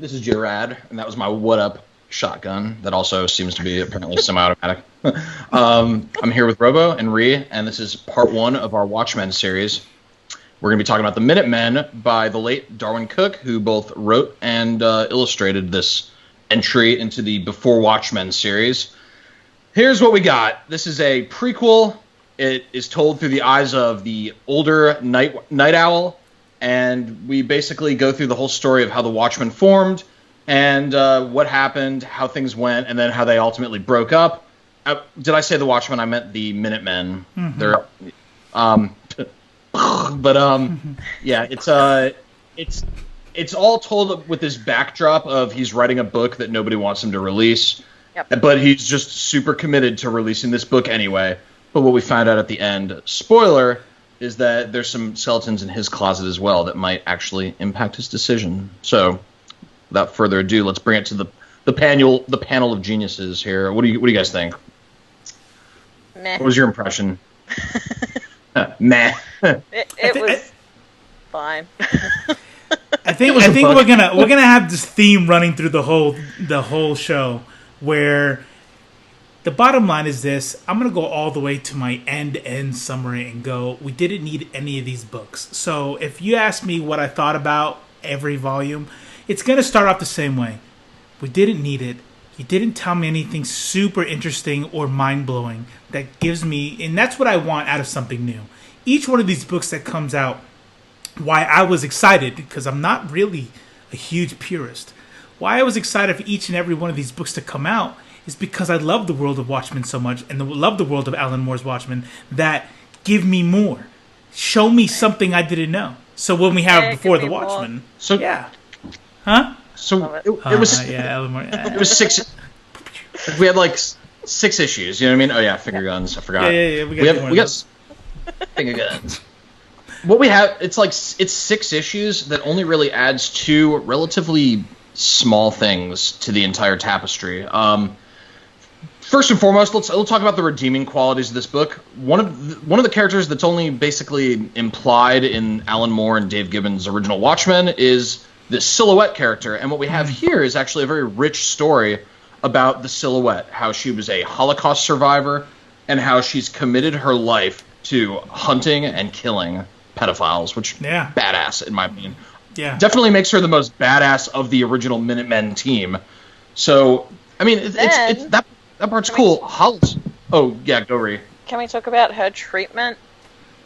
This is J-Rad, and that was my What Up shotgun that also seems to be apparently semi-automatic. I'm here with Robo and Ree, and this is part 1 of our Watchmen series. We're going to be talking about the Minutemen by the late Darwin Cooke, who both wrote and illustrated this entry into the Before Watchmen series. Here's what we got. This is a prequel. It is told through the eyes of the older night owl, and we basically go through the whole story of how the Watchmen formed and what happened, how things went, and then how they ultimately broke up. Did I say the Watchmen? I meant the Minutemen. Mm-hmm. They're, yeah, it's all told with this backdrop of he's writing a book that nobody wants him to release, but he's just super committed to releasing this book anyway. But what we found out at the end, spoiler, is that there's some skeletons in his closet as well that might actually impact his decision. So, without further ado, let's bring it to the panel of geniuses here. What do you guys think? Meh. What was your impression? Meh. It was fine. I think we're gonna have this theme running through the whole show, where the bottom line is this. I'm going to go all the way to my end summary and go, we didn't need any of these books. So if you ask me what I thought about every volume, it's going to start off the same way. We didn't need it. You didn't tell me anything super interesting or mind-blowing that gives me, and that's what I want out of something new. Each one of these books that comes out, why I was excited, because I'm not really a huge purist, why I was excited for each and every one of these books to come out is because I love the world of Watchmen so much and love the world of Alan Moore's Watchmen that give me more. Show me something I didn't know. So when we have Before the Watchmen... So, yeah. Huh? So it was... Alan Moore. It was 6... We had like 6 issues, you know what I mean? Oh yeah, finger guns, I forgot. Yeah, we got finger guns. What we have, it's 6 issues that only really adds 2 relatively small things to the entire tapestry. First and foremost, let's talk about the redeeming qualities of this book. One of the characters that's only basically implied in Alan Moore and Dave Gibbon's original Watchmen is this Silhouette character, and what we have here is actually a very rich story about the Silhouette, how she was a Holocaust survivor, and how she's committed her life to hunting and killing pedophiles, which badass in my opinion. Yeah, definitely makes her the most badass of the original Minutemen team. So, I mean, it's that part's cool. Oh, yeah, go Ree. Can we talk about her treatment?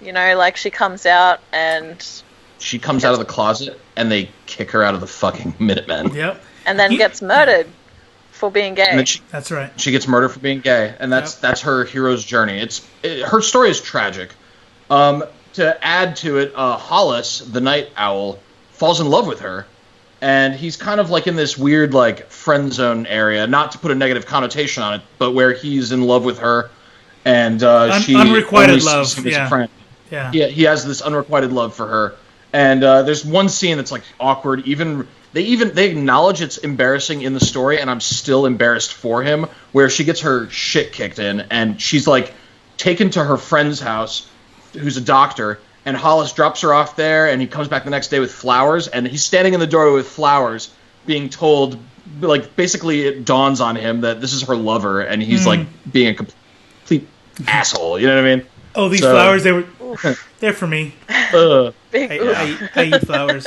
You know, like she comes out and... She comes out of the closet and they kick her out of the fucking Minutemen. Yep. And then gets murdered for being gay. That's right. She gets murdered for being gay, and that's her hero's journey. Her story is tragic. To add to it, Hollis, the night owl, falls in love with her. And he's kind of like in this weird like friend zone area, not to put a negative connotation on it, but where he's in love with her, and she unrequited only love. sees him as a friend. Yeah, he has this unrequited love for her, and there's one scene that's like awkward. They acknowledge it's embarrassing in the story, and I'm still embarrassed for him. Where she gets her shit kicked in, and she's like taken to her friend's house, who's a doctor. And Hollis drops her off there, and he comes back the next day with flowers, and he's standing in the doorway with flowers, being told, like, basically it dawns on him that this is her lover, and he's, like, being a complete asshole, you know what I mean? Oh, these flowers, they're for me. I eat flowers.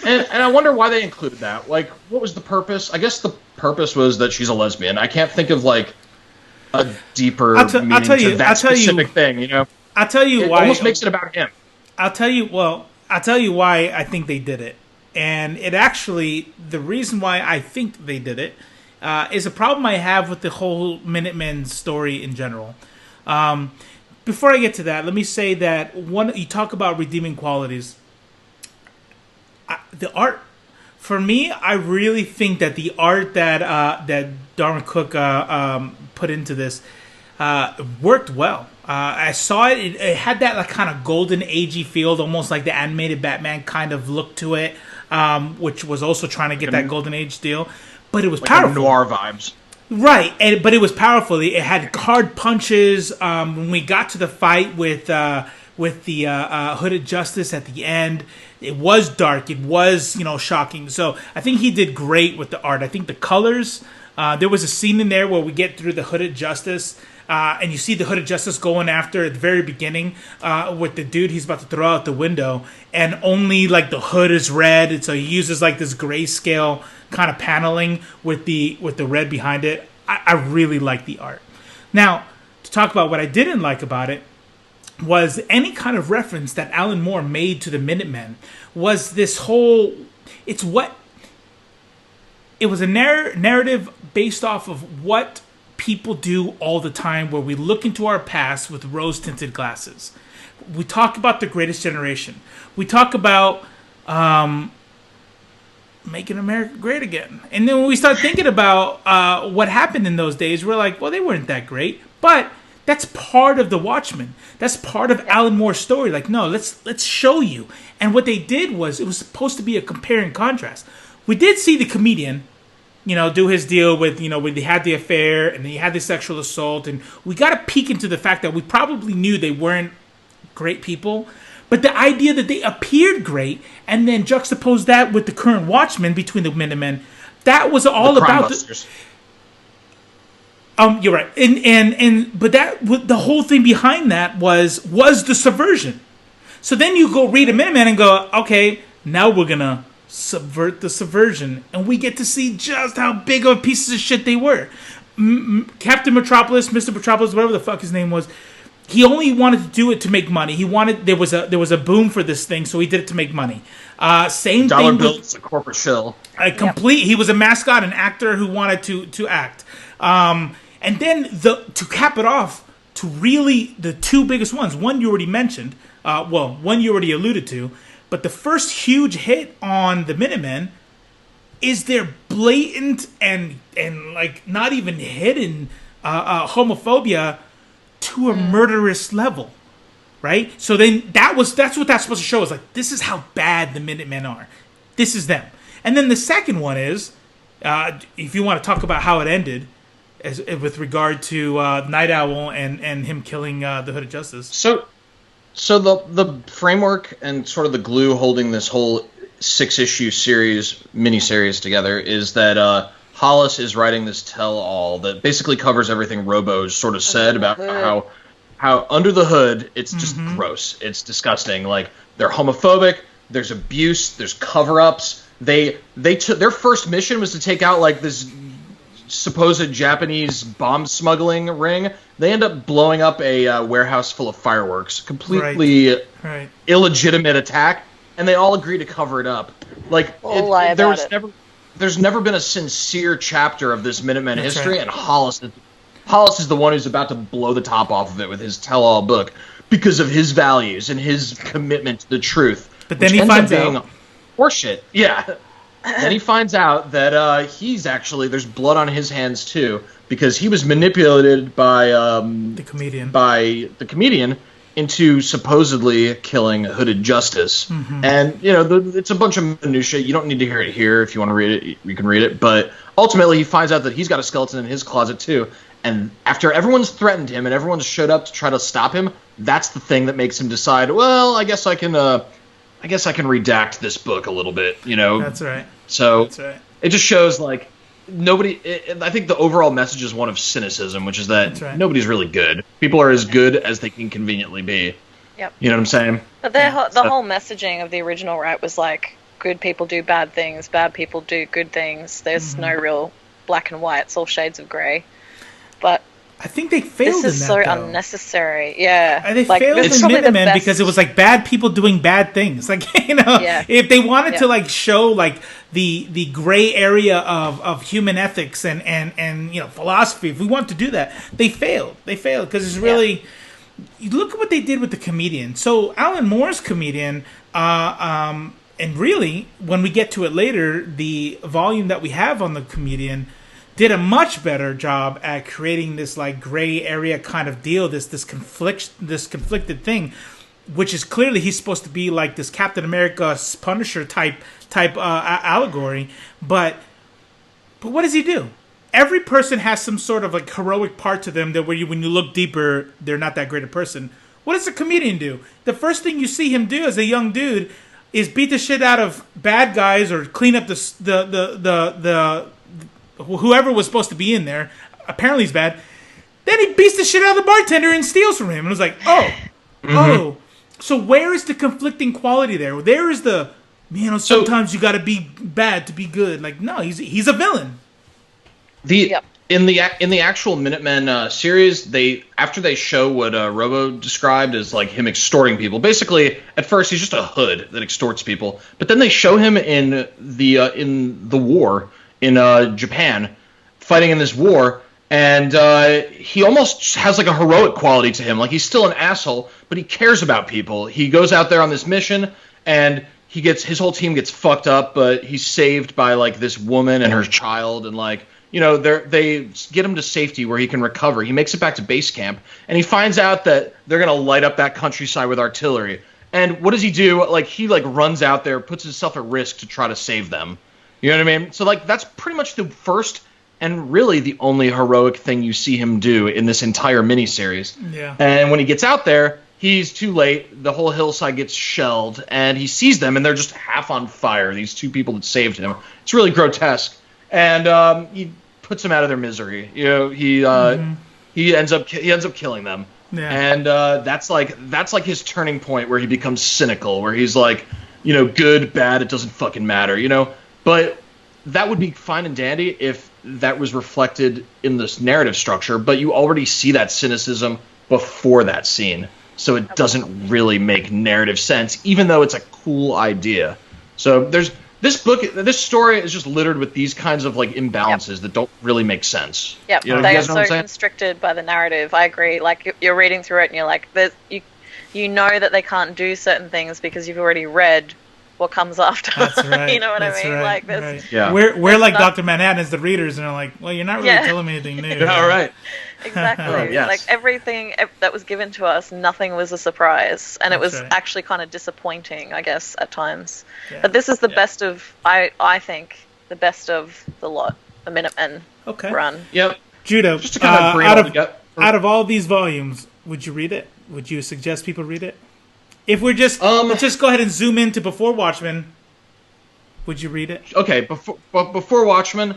And I wonder why they included that. Like, what was the purpose? I guess the purpose was that she's a lesbian. I can't think of, like, a deeper meaning to that specific thing, you know? I'll tell you why. It almost makes it about him. I'll tell you why I think they did it. And it actually, the reason why I think they did it is a problem I have with the whole Minutemen story in general. Before I get to that, let me say that you talk about redeeming qualities. The art, for me, I really think that the art that Darwin Cooke put into this worked well. I saw it. It had that like kind of golden agey feel, almost like the animated Batman kind of look to it, which was also trying to get that golden age deal. But it was like powerful. Noir vibes. Right, but it was powerful. It had hard punches. When we got to the fight with with the Hooded Justice at the end. It was dark. It was, shocking. So I think he did great with the art. I think the colors. There was a scene in there where we get through the Hooded Justice. And you see the Hooded Justice going after at the very beginning with the dude he's about to throw out the window, and only like the hood is red, and so he uses like this grayscale kind of paneling with the red behind it. I really like the art. Now, to talk about what I didn't like about it was any kind of reference that Alan Moore made to the Minutemen was this whole. It was a narrative based off of what people do all the time, where we look into our past with rose-tinted glasses. We talk about the Greatest Generation. We talk about making America great again. And then when we start thinking about what happened in those days, we're like, well, they weren't that great. But that's part of the Watchmen. That's part of Alan Moore's story. Like, no, let's show you. And what they did was, it was supposed to be a compare and contrast. We did see the comedian, do his deal with, when they had the affair and then he had the sexual assault. And we got a peek into the fact that we probably knew they weren't great people. But the idea that they appeared great and then juxtapose that with the current Watchmen between the Minutemen, that was all about you're right. But the whole thing behind that was the subversion. So then you go read a Minutemen and go, okay, now we're going to subvert the subversion, and we get to see just how big of pieces of shit they were. Captain Metropolis, Mr. Metropolis, whatever the fuck his name was, he only wanted to do it to make money. There was a boom for this thing, so he did it to make money. Same dollar thing. Bill's a corporate shill. He was a mascot, an actor who wanted to act. And then to cap it off, to really the two biggest ones. One you already mentioned. One you already alluded to. But the first huge hit on the Minutemen is their blatant and like not even hidden homophobia to a murderous level, right? So then that's what that's supposed to show us. Like, this is how bad the Minutemen are. This is them. And then the second one is, if you want to talk about how it ended, with regard to Night Owl and him killing the Hooded Justice. So the framework and sort of the glue holding this whole 6-issue miniseries together is that Hollis is writing this tell-all that basically covers everything Robo's sort of said about how under the hood it's just gross, it's disgusting. Like, they're homophobic, there's abuse, there's cover-ups. They took their first mission was to take out like this supposed Japanese bomb smuggling ring. They end up blowing up a warehouse full of fireworks. Completely illegitimate attack, and they all agree to cover it up. Like, there's never been a sincere chapter of this Minutemen history, and Hollis is the one who's about to blow the top off of it with his tell-all book because of his values and his commitment to the truth. But then he finds out horseshit. Yeah. Then he finds out that he's actually, there's blood on his hands too, because he was manipulated by the comedian into supposedly killing Hooded Justice. And it's a bunch of minutia. You don't need to hear it here. If you want to read it, you can read it. But ultimately, he finds out that he's got a skeleton in his closet too. And after everyone's threatened him and everyone's showed up to try to stop him, that's the thing that makes him decide, well, I guess I can redact this book a little bit, That's right. So it just shows, like, I think the overall message is one of cynicism, which is that nobody's really good. People are as good as they can conveniently be. Yep. You know what I'm saying? But the whole messaging of the original, right, was like, good people do bad things, bad people do good things. There's no real black and white. It's all shades of grey. But I think they failed. This is so unnecessary. Yeah, they failed in Minutemen because it was like bad people doing bad things. Like, if they wanted to like show like the gray area of human ethics and philosophy, if we want to do that, they failed. They failed because it's really. You look at what they did with the comedian. So Alan Moore's comedian, and really when we get to it later, the volume that we have on the comedian did a much better job at creating this like gray area kind of deal, this conflicted thing, which is clearly he's supposed to be like this Captain America Punisher type allegory, but what does he do? Every person has some sort of like heroic part to them that when you look deeper, they're not that great a person. What does a comedian do? The first thing you see him do as a young dude is beat the shit out of bad guys or clean up the whoever was supposed to be in there. Apparently he's bad. Then he beats the shit out of the bartender and steals from him. And it was like, oh. So where is the conflicting quality there? There is the, sometimes you got to be bad to be good. Like, no, he's a villain. In the actual Minutemen series, after they show what Robo described as like him extorting people. Basically, at first he's just a hood that extorts people, but then they show him in the war in Japan, fighting in this war, and he almost has like a heroic quality to him. Like he's still an asshole, but he cares about people. He goes out there on this mission, and his whole team gets fucked up, but he's saved by like this woman and her child, and like. They get him to safety where he can recover. He makes it back to base camp, and he finds out that they're going to light up that countryside with artillery. And what does he do? Like, he, runs out there, puts himself at risk to try to save them. You know what I mean? So, that's pretty much the first and really the only heroic thing you see him do in this entire miniseries. Yeah. And when he gets out there, he's too late. The whole hillside gets shelled, and he sees them, and they're just half on fire, these two people that saved him. It's really grotesque. And he puts them out of their misery. He ends up killing them. Yeah. And that's like his turning point where he becomes cynical, where he's like, good, bad, it doesn't fucking matter, But that would be fine and dandy if that was reflected in this narrative structure, but you already see that cynicism before that scene. So it doesn't really make narrative sense, even though it's a cool idea. So this story is just littered with these kinds of imbalances that don't really make sense. Yep, they are so constricted by the narrative. I agree. Like you're reading through it and you're like, you know that they can't do certain things because you've already read what comes after. That's right. You know what I mean? Right. Like yeah. We're like Dr. Manhattan as the readers, and they're like, well, you're not really telling me anything new. All right. Exactly. Yes. Like everything that was given to us, nothing was a surprise, and it was actually kind of disappointing, I guess, at times. Yeah. But this is the best of, I think, the best of the lot, the Minutemen run. Yep. Judo, just to kind of bring out of all these volumes, would you read it? Would you suggest people read it? If we're just let's just go ahead and zoom into before Watchmen. Would you read it? Okay, before Watchmen.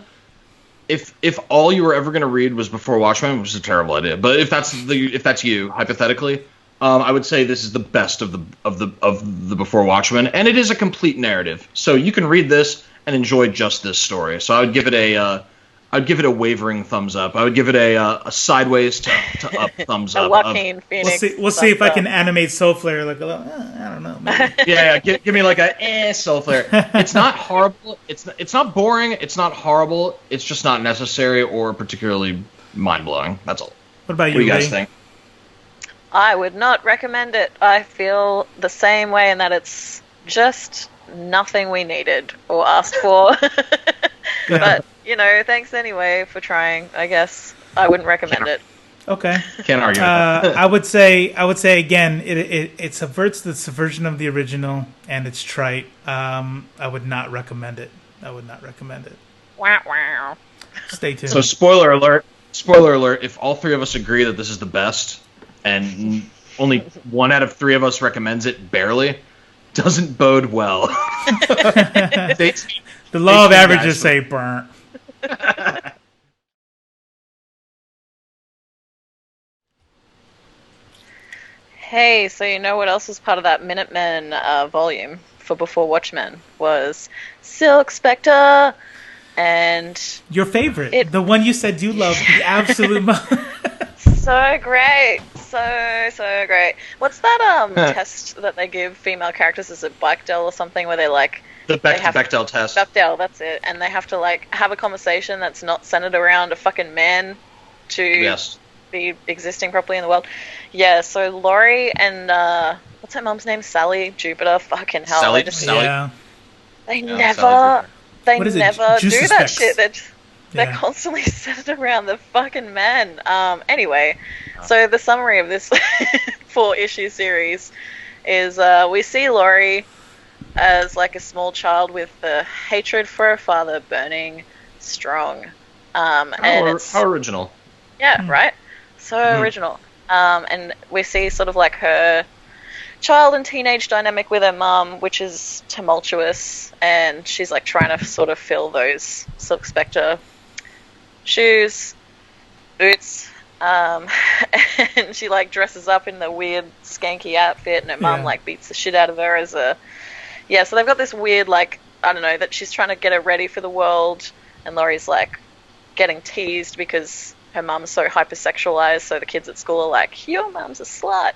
If all you were ever going to read was Before Watchmen, which is a terrible idea, but if that's you hypothetically, I would say this is the best of the Before Watchmen, and it is a complete narrative. So you can read this and enjoy just this story. So I would give it a wavering thumbs up. I would give it a sideways to up thumbs up. Joaquin Phoenix. We'll see if I can animate Soul Flare like I don't know. Maybe. Yeah. Give me like a Soul Flare. It's not horrible. It's not boring. It's not horrible. It's just not necessary or particularly mind blowing. That's all. What about you? What do you guys think? I would not recommend it. I feel the same way in that it's just nothing we needed or asked for. But thanks anyway for trying. I guess I wouldn't recommend it. Okay. Can't argue. I would say again, it subverts the subversion of the original, and it's trite. I would not recommend it. Wow. Stay tuned. So spoiler alert. If all three of us agree that this is the best, and only one out of three of us recommends it barely, doesn't bode well. The law of averages say burnt. Hey, so you know what else was part of that Minutemen volume for Before Watchmen was Silk Spectre and... Your favorite. The one you said you loved. The absolute... So great. So great. What's that test that they give female characters? Is it Bechdel or something where they The Bechdel test. Bechdel, that's it. And they have to have a conversation that's not centered around a fucking man to be existing properly in the world. Yeah, so Laurie and what's her mom's name? Sally Jupiter. Fucking hell. Sally. They never do that shit. They're Yeah. constantly centered around the fucking men. Anyway, so the summary of this 4-issue series is we see Laurie as like a small child with the hatred for her father burning strong. And how original. Yeah, right? So original. and we see sort of like her child and teenage dynamic with her mum, which is tumultuous, and she's like trying to sort of fill those Silk Spectre shoes, boots, and she like dresses up in the weird skanky outfit, and her mum like beats the shit out of her as a so they've got this weird, like, I don't know, that she's trying to get her ready for the world, and Laurie's like getting teased because her mum's so hypersexualized, so the kids at school are like, your mum's a slut.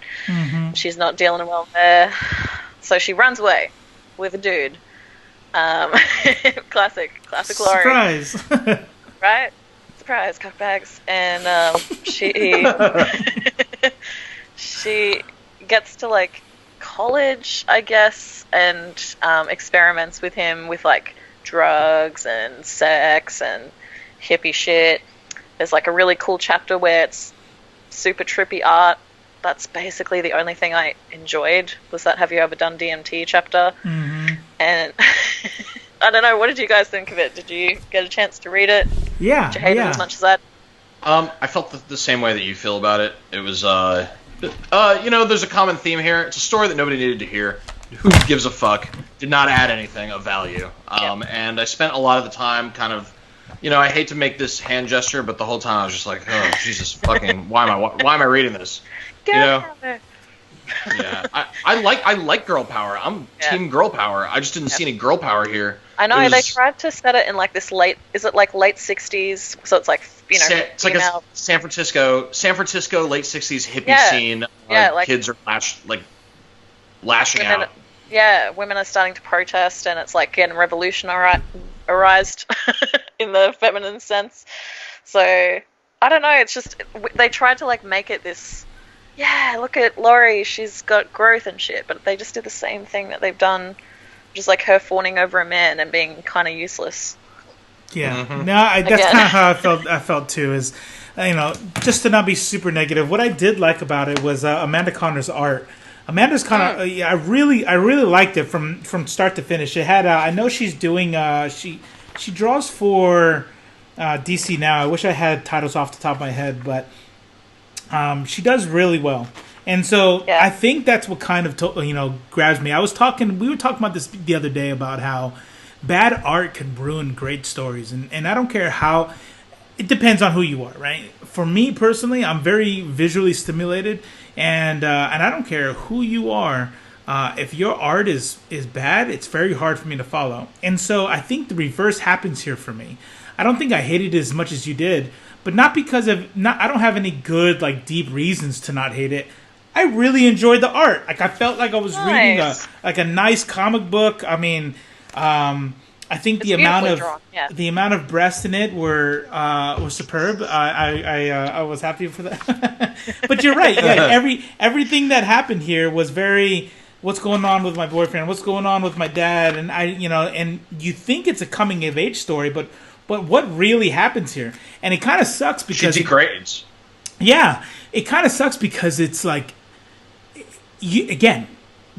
She's not dealing well there, so she runs away with a dude. Classic Laurie. Surprise. Right? Surprise, cockbags. And she gets to like college, I guess, and experiments with him with like drugs and sex and hippie shit. There's like a really cool chapter where it's super trippy art. That's basically the only thing I enjoyed, was that Have You Ever Done DMT chapter. And I don't know, what did you guys think of it? Did you get a chance to read it? Yeah. Did you hate it as much as that? I felt the same way that you feel about it. It was, there's a common theme here. It's a story that nobody needed to hear. Who gives a fuck? Did not add anything of value. And I spent a lot of the time kind of, I hate to make this hand gesture, but the whole time I was just like, oh, Jesus fucking, why am I reading this? Yeah, I like girl power. I'm team girl power. I just didn't see any girl power here. I know they tried to set it in like this late 60s? So it's like, it's like a San Francisco late 60s hippie scene. Like kids are lashing out. Yeah, women are starting to protest, and it's like getting revolutionized in the feminine sense. So I don't know. It's just they tried to like make it this. Yeah, look at Laurie, she's got growth and shit, but they just did the same thing that they've done, just like her fawning over a man and being kind of useless. Yeah, that's kind of how I felt too, is, just to not be super negative. What I did like about it was Amanda Connor's art. Amanda's kind of, I really liked it from start to finish. It had, I know she's doing, she draws for DC now. I wish I had titles off the top of my head, but she does really well, and so I think that's what kind of grabs me. We were talking about this the other day about how bad art can ruin great stories, and I don't care how. It depends on who you are, right? For me personally, I'm very visually stimulated, and I don't care who you are. If your art is bad, it's very hard for me to follow, and so I think the reverse happens here for me. I don't think I hated it as much as you did. But not because I don't have any good, like, deep reasons to not hate it. I really enjoyed the art. Like, I felt like I was reading a nice comic book. I mean, I think the amount of breasts in it were superb. I was happy for that. But you're right. Yeah, everything that happened here was very. What's going on with my boyfriend? What's going on with my dad? And and you think it's a coming of age story, but what really happens here? And it kind of sucks because she degrades. Yeah, it kind of sucks because it's like, again,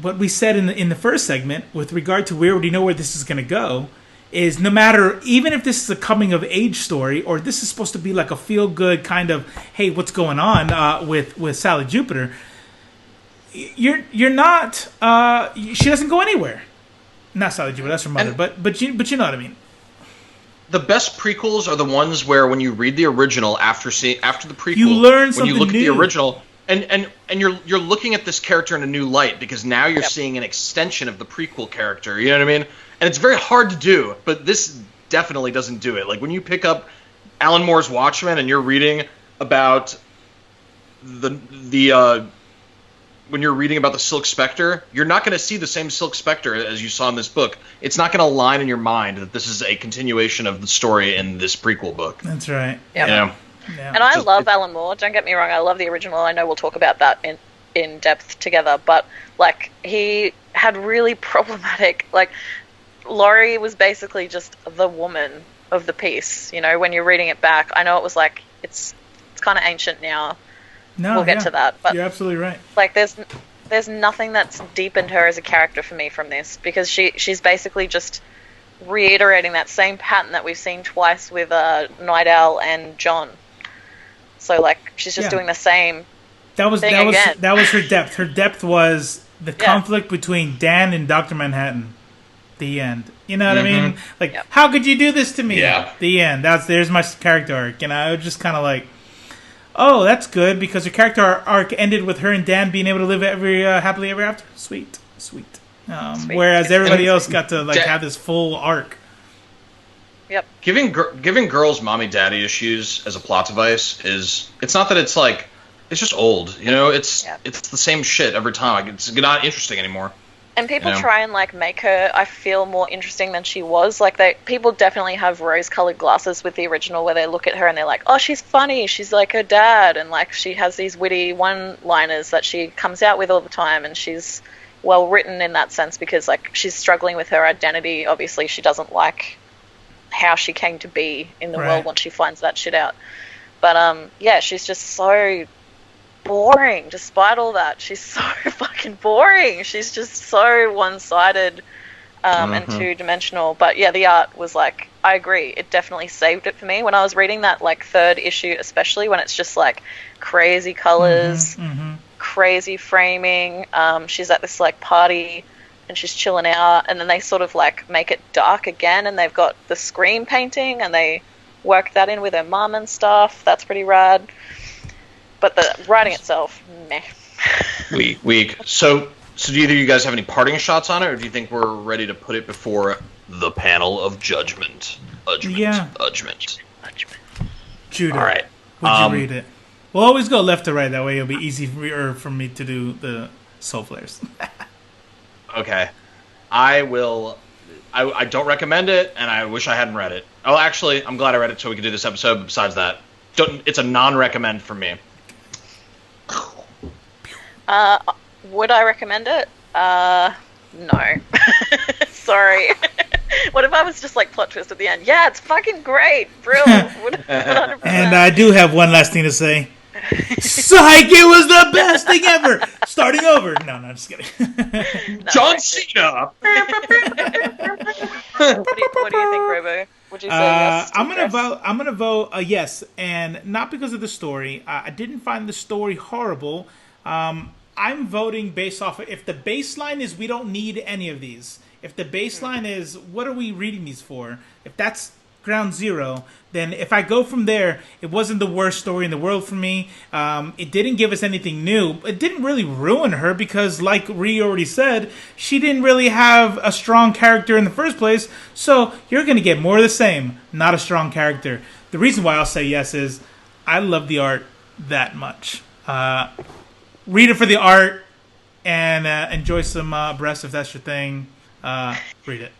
what we said in the first segment with regard to where we know where this is going to go is no matter, even if this is a coming of age story or this is supposed to be like a feel good kind of, hey, what's going on with Sally Jupiter, you're not. She doesn't go anywhere. Not Sally Jupiter, that's her mother, but you know what I mean. The best prequels are the ones where when you read the original after the prequel, you learn something new. When you look at the original, and you're looking at this character in a new light because now you're seeing an extension of the prequel character. You know what I mean? And it's very hard to do, but this definitely doesn't do it. Like when you pick up Alan Moore's Watchmen and you're reading about when you're reading about the Silk Spectre, you're not going to see the same Silk Spectre as you saw in this book. It's not going to align in your mind that this is a continuation of the story in this prequel book. That's right. Yep. Yeah. And I love Alan Moore. Don't get me wrong. I love the original. I know we'll talk about that in depth together. But like he had really problematic. Like Laurie was basically just the woman of the piece. When you're reading it back, I know it was like it's kind of ancient now. No, we'll get to that. But you're absolutely right. Like, there's nothing that's deepened her as a character for me from this because she's basically just reiterating that same pattern that we've seen twice with Night Owl and John. So like she's just doing the same That was her depth. Her depth was the conflict between Dan and Dr. Manhattan. The end. You know what I mean? Like, how could you do this to me? Yeah. The end. There's my character arc. And I was just kind of like, oh, that's good, because her character arc ended with her and Dan being able to live happily ever after. Sweet. Whereas everybody else got to have this full arc. Yep. Giving girls mommy daddy issues as a plot device it's not that it's like, it's just old, you know. It's the same shit every time. Like, it's not interesting anymore. And people try and make her, I feel, more interesting than she was. Like, people definitely have rose-colored glasses with the original, where they look at her and they're like, oh, she's funny, she's like her dad, and she has these witty one-liners that she comes out with all the time, and she's well written in that sense, because she's struggling with her identity. Obviously, she doesn't like how she came to be in the world once she finds that shit out. But she's just so boring. Despite all that, she's so fucking boring. She's just so one-sided and two-dimensional. But the art was I agree, it definitely saved it for me when I was reading that third issue, especially when it's just crazy colors, crazy framing. She's at this party and she's chilling out, and then they sort of make it dark again, and they've got the screen painting and they work that in with her mum and stuff. That's pretty rad. But the writing itself, meh. Weak. So do either of you guys have any parting shots on it, or do you think we're ready to put it before the panel of judgment? Judgment. Judah, all right. Would you read it? We'll always go left to right. That way it'll be easy for me to do the soul flares. Okay. I will. I don't recommend it, and I wish I hadn't read it. Oh, actually, I'm glad I read it so we could do this episode. But besides that, it's a non-recommend for me. Would I recommend it? No. Sorry. What if I was just plot twist at the end? Yeah, it's fucking great. Brilliant. 100%. And I do have one last thing to say. Psych, it was the best thing ever. Starting over. No, I'm just kidding. John Cena. What do you think, Robo? Would you say yes? I'm gonna vote a yes, and not because of the story. I didn't find the story horrible. I'm voting based off of, if the baseline is we don't need any of these. If the baseline is what are we reading these for? If that's ground zero, then if I go from there, it wasn't the worst story in the world for me. It didn't give us anything new. It didn't really ruin her, because like Ree already said, she didn't really have a strong character in the first place. So you're going to get more of the same, not a strong character. The reason why I'll say yes is I love the art that much. Read it for the art and enjoy some breasts if that's your thing. Read it.